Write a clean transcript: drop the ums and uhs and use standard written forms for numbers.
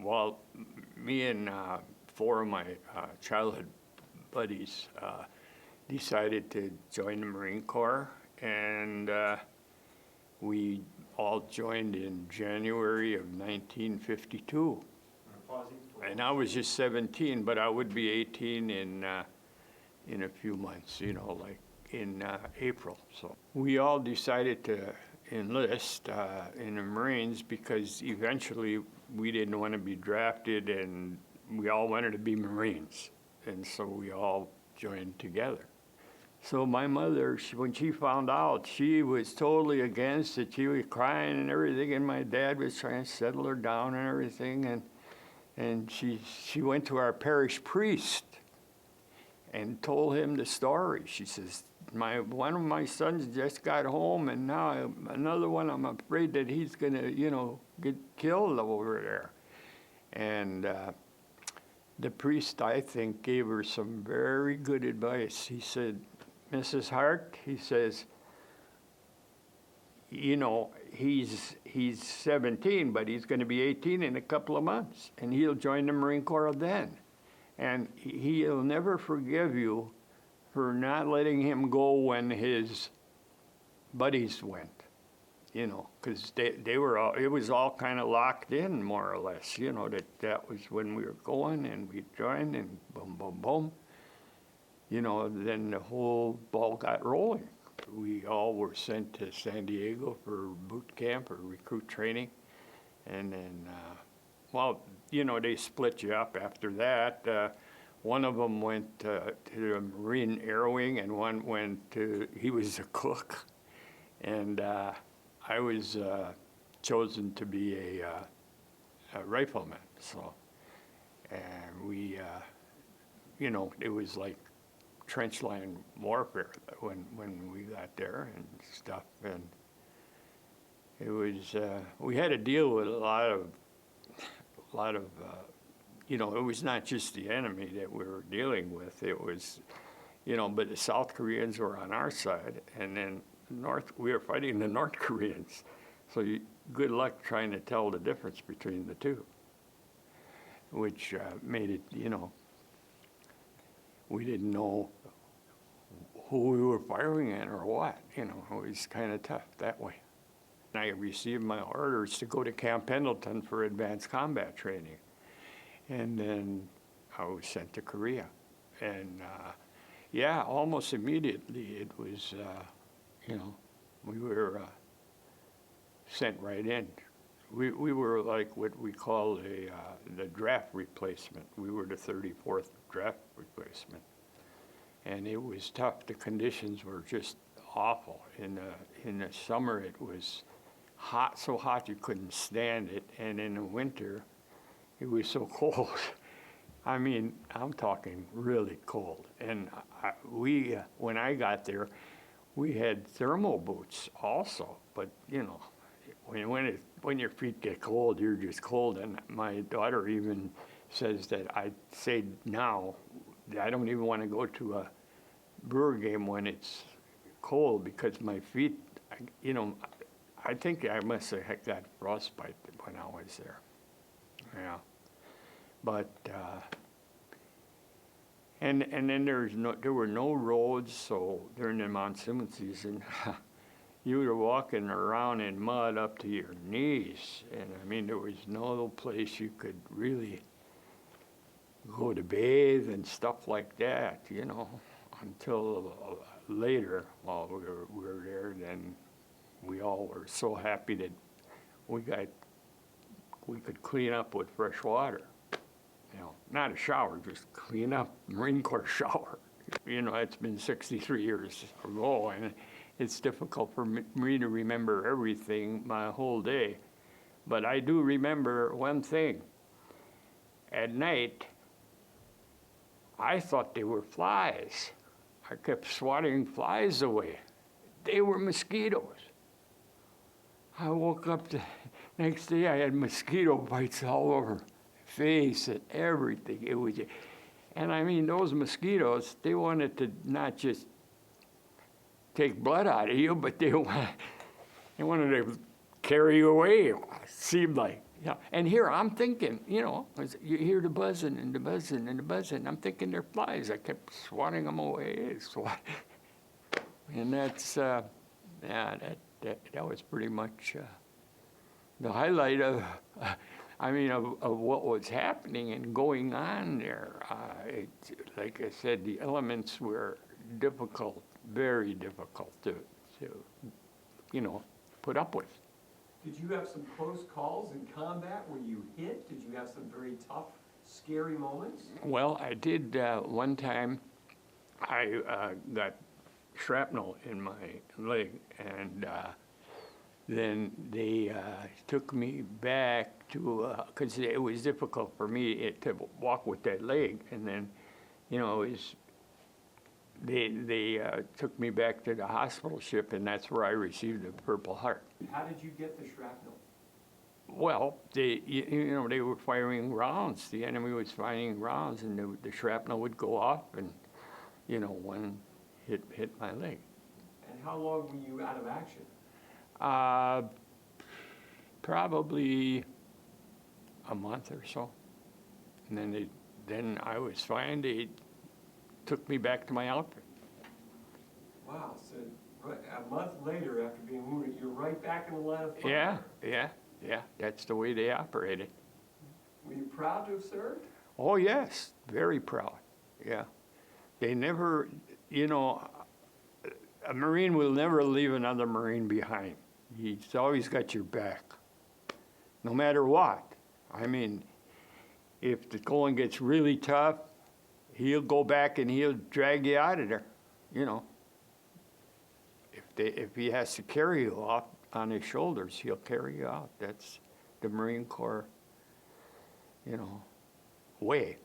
Well, me and four of my childhood buddies decided to join the Marine Corps, and we all joined in January of 1952. And I was just 17, but I would be 18 in a few months, like in April. So we all decided to enlist in the Marines because eventually we didn't want to be drafted, and we all wanted to be Marines. And so we all joined together. So my mother, when she found out, she was totally against it. She was crying and everything, and my dad was trying to settle her down and everything. And she went to our parish priest and told him the story. She says, one of my sons just got home, and now another one, I'm afraid that he's going to, get killed over there. And the priest, I think, gave her some very good advice. He said, Mrs. Hart, he says, he's 17, but he's going to be 18 in a couple of months, and he'll join the Marine Corps then. And he'll never forgive you for not letting him go when his buddies went, because they were all, it was all kind of locked in, more or less, that was when we were going, and we joined, and boom, boom, boom. Then the whole ball got rolling. We all were sent to San Diego for boot camp or recruit training. And then, they split you up after that. One of them went to the Marine Air Wing, and one went he was a cook. And I was chosen to be a rifleman. So, and we, it was like trench line warfare when we got there and stuff, and it was we had to deal with a lot of it was not just the enemy that we were dealing with. It was but the South Koreans were on our side, and then we were fighting the North Koreans. So good luck trying to tell the difference between the two, which made it we didn't know who we were firing at or what. It was kind of tough that way. And I received my orders to go to Camp Pendleton for advanced combat training. And then I was sent to Korea. And almost immediately it was, we were sent right in. We were like what we call the draft replacement. We were the 34th draft replacement. And it was tough. The conditions were just awful. In the summer, it was hot, so hot you couldn't stand it. And in the winter, it was so cold. I mean, I'm talking really cold. And when I got there, we had thermal boots also. But, when your feet get cold, you're just cold. And my daughter even says that I say now, I don't even want to go to a Brewer game when it's cold because my feet, I think I must have got frostbite when I was there. Yeah. But, and then there were no roads, so during the monsoon season, you were walking around in mud up to your knees. And I mean, there was no place you could really go to bathe and stuff like that, until later while we were there. Then we all were so happy that we could clean up with fresh water. Not a shower, just clean up, Marine Corps shower. It's been 63 years ago, and it's difficult for me to remember everything my whole day. But I do remember one thing. At night, I thought they were flies. I kept swatting flies away. They were mosquitoes. I woke up the next day, I had mosquito bites all over my face and everything. And I mean, those mosquitoes, they wanted to not just take blood out of you, but they wanted to carry you away, it seemed like. Yeah, and here I'm thinking, you know, you hear the buzzing and the buzzing and the buzzing. I'm thinking they're flies. I kept swatting them away. And that's, yeah, that was pretty much the highlight of, I mean, of what was happening and going on there. Like I said, the elements were difficult, very difficult to you know, put up with. Did you have some close calls in combat where you hit? Did you have some very tough, scary moments? Well, I did one time. I got shrapnel in my leg, and then they took me back to, because it was difficult for me to walk with that leg, and then, you know, they took me back to the hospital ship, and that's where I received the Purple Heart. How did you get the shrapnel? Well, you know, they were firing rounds. The enemy was firing rounds, and the shrapnel would go off, and, you know, one hit my leg. And how long were you out of action? Probably a month or so. And then I was fine. They took me back to my outfit. Wow, so right, a month later after being wounded, you're right back in the line of fire. Yeah, that's the way they operated. Were you proud to have served? Oh, yes, very proud, yeah. They never, you know, a Marine will never leave another Marine behind. He's always got your back, no matter what. I mean, if the going gets really tough, he'll go back and he'll drag you out of there, you know. If he has to carry you off on his shoulders, he'll carry you out. That's the Marine Corps, you know, way.